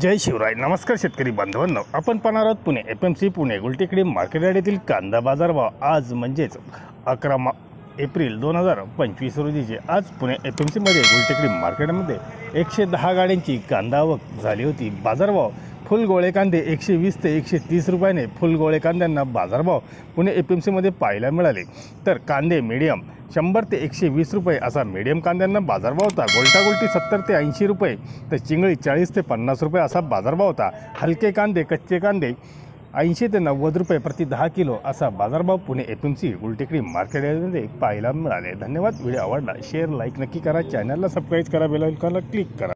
जय शिवराय। नमस्कार शेतकरी बांधवांनो, आपण पाहणार आहोत पुणे FMC पुणे गुलटेकडी मार्केट यार्डातील कांदा बाजारभाव आज म्हणजेच 11 एप्रिल 2025 रोजीचे। आज पुणे FMC मध्ये गुलटेकडी मार्केटमध्ये 110 गाड्यांची कांदा आवक झाली होती। बाजारभाव फुल गोळे कांदे 120 ते 130 रुपयाने फुल गोळे कांद्यांना बाजारभाव पुणे FMC मध्ये पाहायला मिळाले। तर कांदे मीडियम 100 ते 120 रुपये असा मीडियम कांद्यांना बाजारभाव होता। गोल्टागोल्टी 70 ते 80 रुपये तर चिंगळी 40 ते 50 रुपये असा बाजारभाव होता। हलके कांदे कच्चे कांदे 80 ते 90 रुपये प्रति 10 किलो असा बाजारभाव पुणे FMC गुलटेकडी मार्केट यार्डमध्ये पाहायला मिळाले। धन्यवाद। व्हिडिओ आवडला शेअर लाईक नक्की करा, चॅनलला सबस्क्राइब करा, बेल आयकॉनला क्लिक करा।